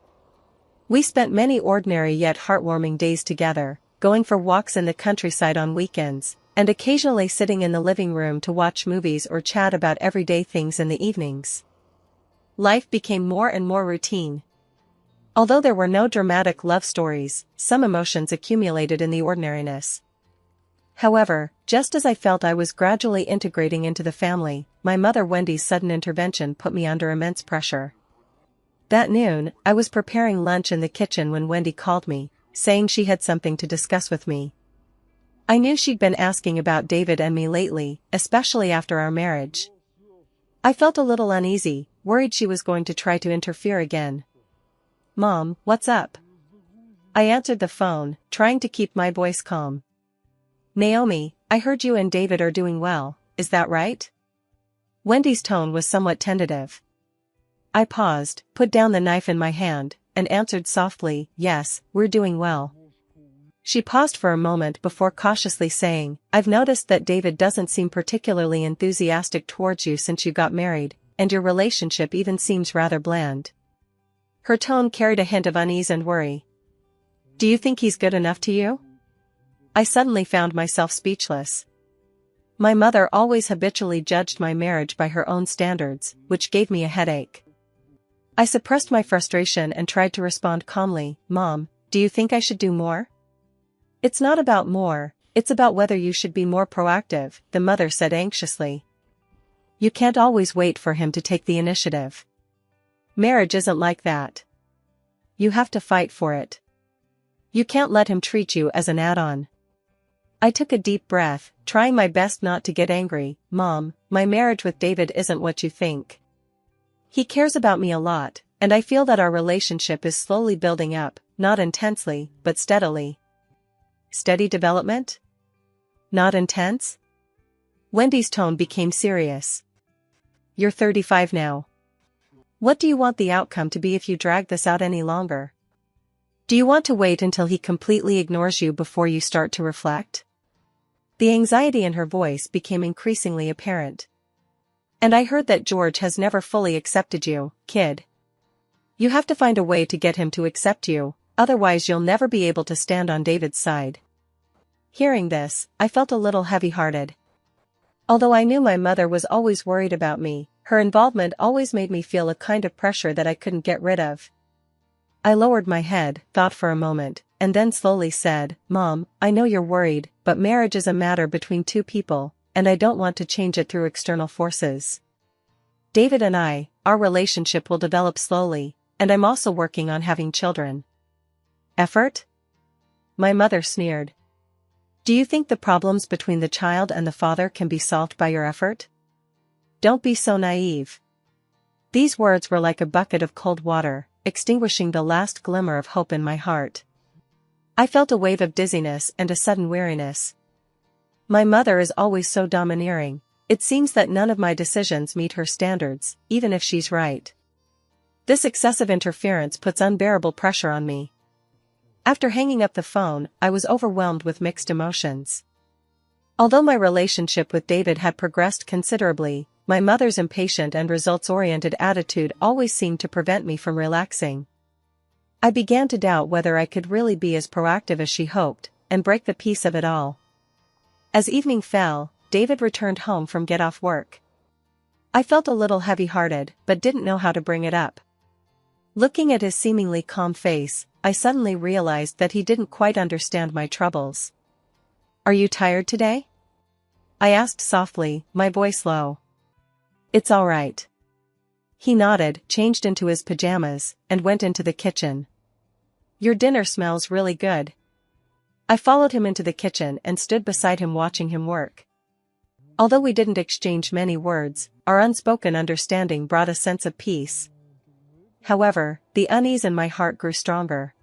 We spent many ordinary yet heartwarming days together, going for walks in the countryside on weekends, and occasionally sitting in the living room to watch movies or chat about everyday things in the evenings. Life became more and more routine. Although there were no dramatic love stories, some emotions accumulated in the ordinariness. However, just as I felt I was gradually integrating into the family, my mother Wendy's sudden intervention put me under immense pressure. That noon, I was preparing lunch in the kitchen when Wendy called me, saying she had something to discuss with me. I knew she'd been asking about David and me lately, especially after our marriage. I felt a little uneasy, worried she was going to try to interfere again. "Mom, what's up?" I answered the phone, trying to keep my voice calm. "Naomi, I heard you and David are doing well, is that right?" Wendy's tone was somewhat tentative. I paused, put down the knife in my hand, and answered softly, "Yes, we're doing well." She paused for a moment before cautiously saying, "I've noticed that David doesn't seem particularly enthusiastic towards you since you got married, and your relationship even seems rather bland." Her tone carried a hint of unease and worry. "Do you think he's good enough to you?" I suddenly found myself speechless. My mother always habitually judged my marriage by her own standards, which gave me a headache. I suppressed my frustration and tried to respond calmly. "Mom, do you think I should do more?" "It's not about more, it's about whether you should be more proactive," the mother said anxiously. "You can't always wait for him to take the initiative. Marriage isn't like that. You have to fight for it. You can't let him treat you as an add-on." I took a deep breath, trying my best not to get angry. "Mom, my marriage with David isn't what you think. He cares about me a lot, and I feel that our relationship is slowly building up, not intensely, but steadily." "Steady development? Not intense?" Wendy's tone became serious. "You're 35 now. What do you want the outcome to be if you drag this out any longer? Do you want to wait until he completely ignores you before you start to reflect? The anxiety in her voice became increasingly apparent. And I heard that George has never fully accepted you, kid. You have to find a way to get him to accept you, otherwise you'll never be able to stand on David's side. Hearing this, I felt a little heavy-hearted. Although I knew my mother was always worried about me, her involvement always made me feel a kind of pressure that I couldn't get rid of. I lowered my head, thought for a moment, and then slowly said, "Mom, I know you're worried, but marriage is a matter between two people, and I don't want to change it through external forces. David and our relationship will develop slowly, and I'm also working on having children." Effort? My mother sneered. Do you think the problems between the child and the father can be solved by your effort? Don't be so naive. These words were like a bucket of cold water, extinguishing the last glimmer of hope in my heart. I felt a wave of dizziness and a sudden weariness. My mother is always so domineering. It seems that none of my decisions meet her standards, even if she's right. This excessive interference puts unbearable pressure on me. After hanging up the phone, I was overwhelmed with mixed emotions. Although my relationship with David had progressed considerably, my mother's impatient and results-oriented attitude always seemed to prevent me from relaxing. I began to doubt whether I could really be as proactive as she hoped, and break the peace of it all. As evening fell, David returned home from get-off work. I felt a little heavy-hearted, but didn't know how to bring it up. Looking at his seemingly calm face, I suddenly realized that he didn't quite understand my troubles. "Are you tired today?" I asked softly, my voice low. "It's all right." He nodded, changed into his pajamas, and went into the kitchen. "Your dinner smells really good." I followed him into the kitchen and stood beside him watching him work. Although we didn't exchange many words, our unspoken understanding brought a sense of peace. However, the unease in my heart grew stronger.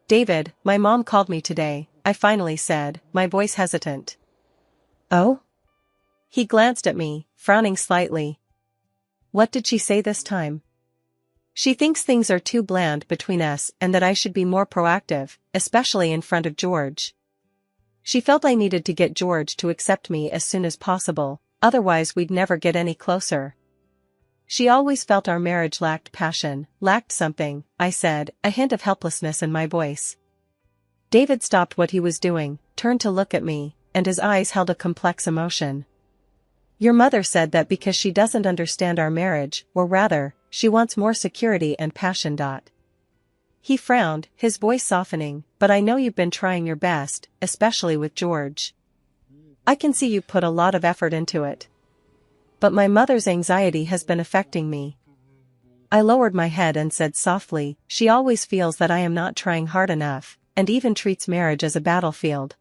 "David, my mom called me today," I finally said, my voice hesitant. "Oh?" He glanced at me, frowning slightly. "What did she say this time?" "She thinks things are too bland between us and that I should be more proactive, especially in front of George. She felt I needed to get George to accept me as soon as possible, otherwise we'd never get any closer. She always felt our marriage lacked passion, lacked something," I said, a hint of helplessness in my voice. David stopped what he was doing, turned to look at me, and his eyes held a complex emotion. "Your mother said that because she doesn't understand our marriage, or rather, she wants more security and passion. He frowned, his voice softening, "But I know you've been trying your best, especially with George. I can see you put a lot of effort into it. But my mother's anxiety has been affecting me." I lowered my head and said softly, "She always feels that I am not trying hard enough, and even treats marriage as a battlefield.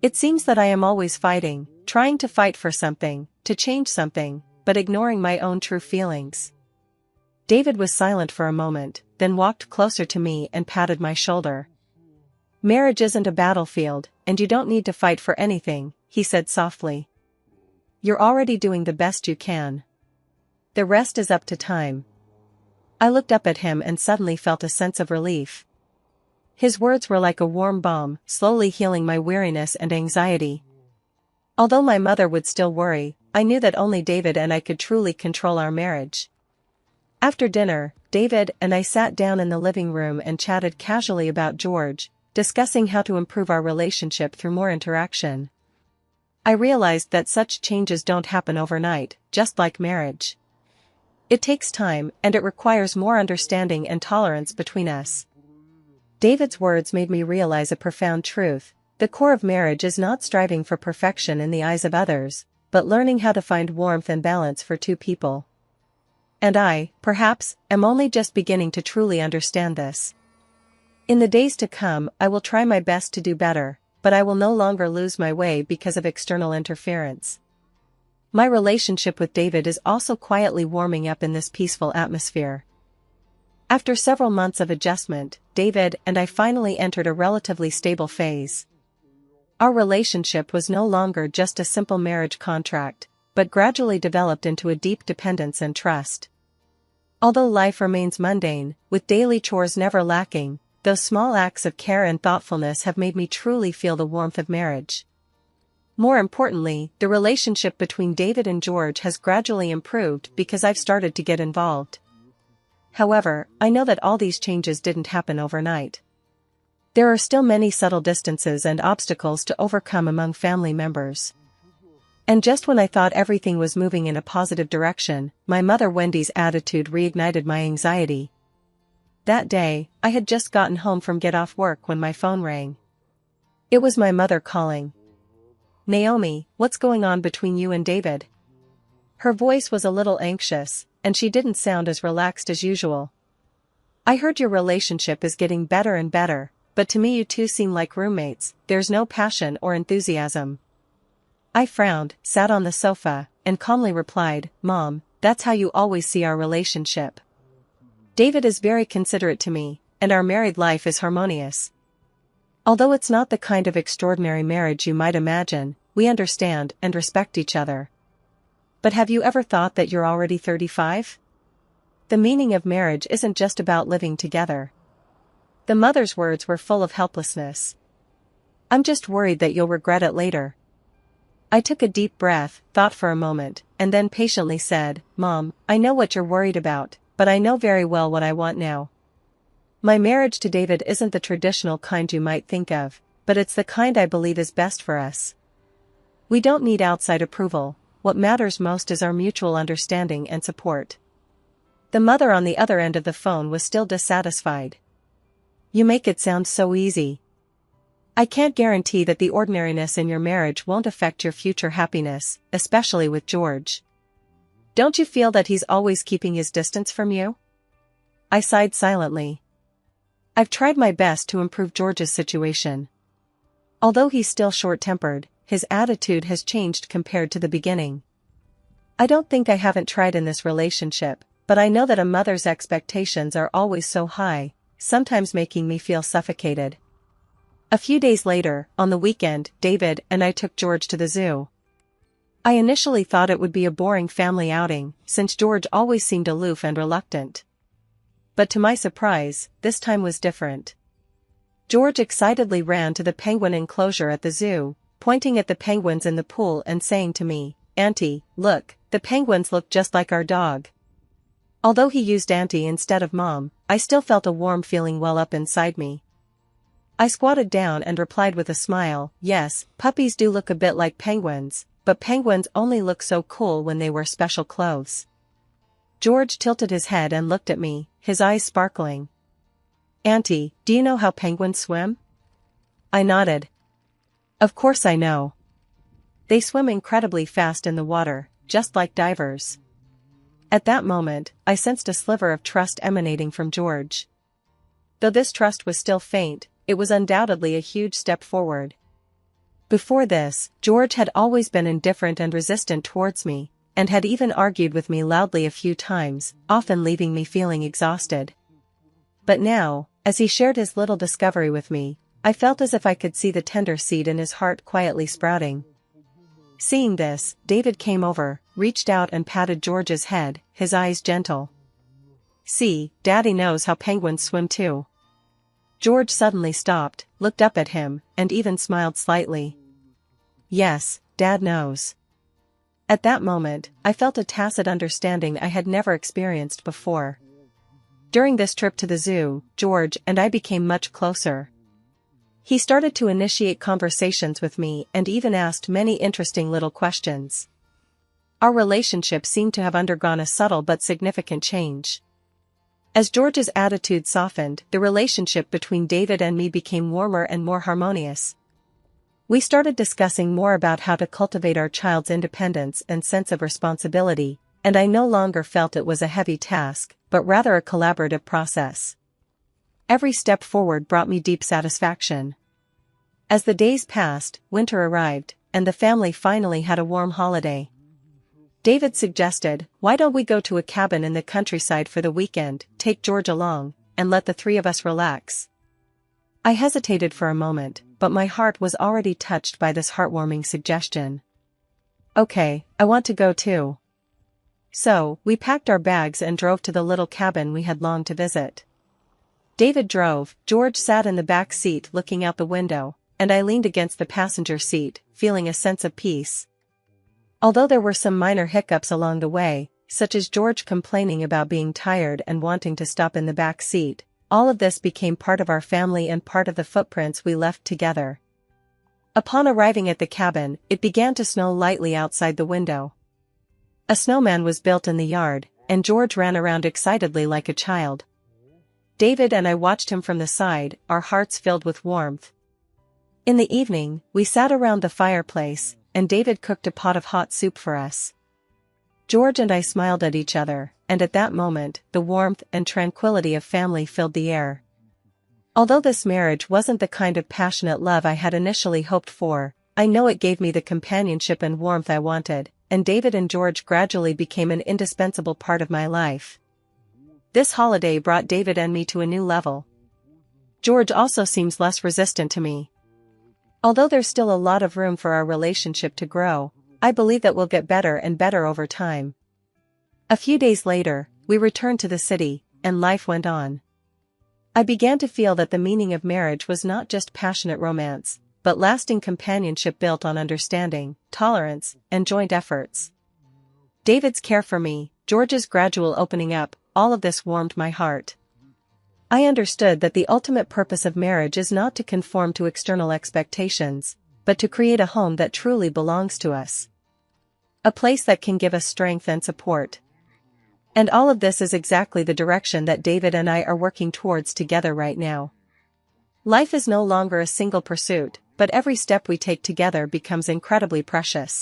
It seems that I am always fighting, trying to fight for something, to change something, but ignoring my own true feelings." David was silent for a moment, then walked closer to me and patted my shoulder. "Marriage isn't a battlefield, and you don't need to fight for anything," he said softly. "You're already doing the best you can. The rest is up to time." I looked up at him and suddenly felt a sense of relief. His words were like a warm balm, slowly healing my weariness and anxiety. Although my mother would still worry, I knew that only David and I could truly control our marriage. After dinner, David and I sat down in the living room and chatted casually about George, discussing how to improve our relationship through more interaction. I realized that such changes don't happen overnight, just like marriage. It takes time, and it requires more understanding and tolerance between us. David's words made me realize a profound truth: the core of marriage is not striving for perfection in the eyes of others, but learning how to find warmth and balance for two people. And I, perhaps, am only just beginning to truly understand this. In the days to come, I will try my best to do better, but I will no longer lose my way because of external interference. My relationship with David is also quietly warming up in this peaceful atmosphere. After several months of adjustment, David and I finally entered a relatively stable phase. Our relationship was no longer just a simple marriage contract, but gradually developed into a deep dependence and trust. Although life remains mundane, with daily chores never lacking, those small acts of care and thoughtfulness have made me truly feel the warmth of marriage. More importantly, the relationship between David and George has gradually improved because I've started to get involved. However, I know that all these changes didn't happen overnight. There are still many subtle distances and obstacles to overcome among family members. And just when I thought everything was moving in a positive direction, my mother Wendy's attitude reignited my anxiety. That day, I had just gotten home from get off work when my phone rang. It was my mother calling. "Naomi, what's going on between you and David?" Her voice was a little anxious, and she didn't sound as relaxed as usual. "I heard your relationship is getting better and better, but to me you two seem like roommates, there's no passion or enthusiasm." I frowned, sat on the sofa, and calmly replied, "Mom, that's how you always see our relationship. David is very considerate to me, and our married life is harmonious. Although it's not the kind of extraordinary marriage you might imagine, we understand and respect each other. But have you ever thought that you're already 35? The meaning of marriage isn't just about living together." The mother's words were full of helplessness. "I'm just worried that you'll regret it later." I took a deep breath, thought for a moment, and then patiently said, "Mom, I know what you're worried about, but I know very well what I want now. My marriage to David isn't the traditional kind you might think of, but it's the kind I believe is best for us. We don't need outside approval, what matters most is our mutual understanding and support." The mother on the other end of the phone was still dissatisfied. "You make it sound so easy. I can't guarantee that the ordinariness in your marriage won't affect your future happiness, especially with George. Don't you feel that he's always keeping his distance from you?" I sighed silently. I've tried my best to improve George's situation. Although he's still short-tempered, his attitude has changed compared to the beginning. I don't think I haven't tried in this relationship, but I know that a mother's expectations are always so high, sometimes making me feel suffocated. A few days later, on the weekend, David and I took George to the zoo. I initially thought it would be a boring family outing, since George always seemed aloof and reluctant. But to my surprise, this time was different. George excitedly ran to the penguin enclosure at the zoo, pointing at the penguins in the pool and saying to me, "Auntie, look, the penguins look just like our dog." Although he used auntie instead of mom, I still felt a warm feeling well up inside me. I squatted down and replied with a smile, "Yes, puppies do look a bit like penguins, but penguins only look so cool when they wear special clothes." George tilted his head and looked at me, his eyes sparkling. "Auntie, do you know how penguins swim?" I nodded. "Of course I know. They swim incredibly fast in the water, just like divers." At that moment, I sensed a sliver of trust emanating from George. Though this trust was still faint, it was undoubtedly a huge step forward. Before this, George had always been indifferent and resistant towards me, and had even argued with me loudly a few times, often leaving me feeling exhausted. But now, as he shared his little discovery with me, I felt as if I could see the tender seed in his heart quietly sprouting. Seeing this, David came over, reached out and patted George's head, his eyes gentle. "See, Daddy knows how penguins swim too." George suddenly stopped, looked up at him, and even smiled slightly. "Yes, Dad knows." At that moment, I felt a tacit understanding I had never experienced before. During this trip to the zoo, George and I became much closer. He started to initiate conversations with me and even asked many interesting little questions. Our relationship seemed to have undergone a subtle but significant change. As George's attitude softened, the relationship between David and me became warmer and more harmonious. We started discussing more about how to cultivate our child's independence and sense of responsibility, and I no longer felt it was a heavy task, but rather a collaborative process. Every step forward brought me deep satisfaction. As the days passed, winter arrived, and the family finally had a warm holiday. David suggested, "Why don't we go to a cabin in the countryside for the weekend, take George along, and let the three of us relax?" I hesitated for a moment, but my heart was already touched by this heartwarming suggestion. "Okay, I want to go too." So, we packed our bags and drove to the little cabin we had longed to visit. David drove, George sat in the back seat looking out the window, and I leaned against the passenger seat, feeling a sense of peace. Although there were some minor hiccups along the way, such as George complaining about being tired and wanting to stop in the back seat, all of this became part of our family and part of the footprints we left together. Upon arriving at the cabin, it began to snow lightly outside the window. A snowman was built in the yard, and George ran around excitedly like a child. David and I watched him from the side, our hearts filled with warmth. In the evening, we sat around the fireplace, and David cooked a pot of hot soup for us. George and I smiled at each other, and at that moment, the warmth and tranquility of family filled the air. Although this marriage wasn't the kind of passionate love I had initially hoped for, I know it gave me the companionship and warmth I wanted, and David and George gradually became an indispensable part of my life. This holiday brought David and me to a new level. George also seems less resistant to me. Although there's still a lot of room for our relationship to grow, I believe that we'll get better and better over time. A few days later, we returned to the city, and life went on. I began to feel that the meaning of marriage was not just passionate romance, but lasting companionship built on understanding, tolerance, and joint efforts. David's care for me, George's gradual opening up, all of this warmed my heart. I understood that the ultimate purpose of marriage is not to conform to external expectations, but to create a home that truly belongs to us. A place that can give us strength and support. And all of this is exactly the direction that David and I are working towards together right now. Life is no longer a single pursuit, but every step we take together becomes incredibly precious.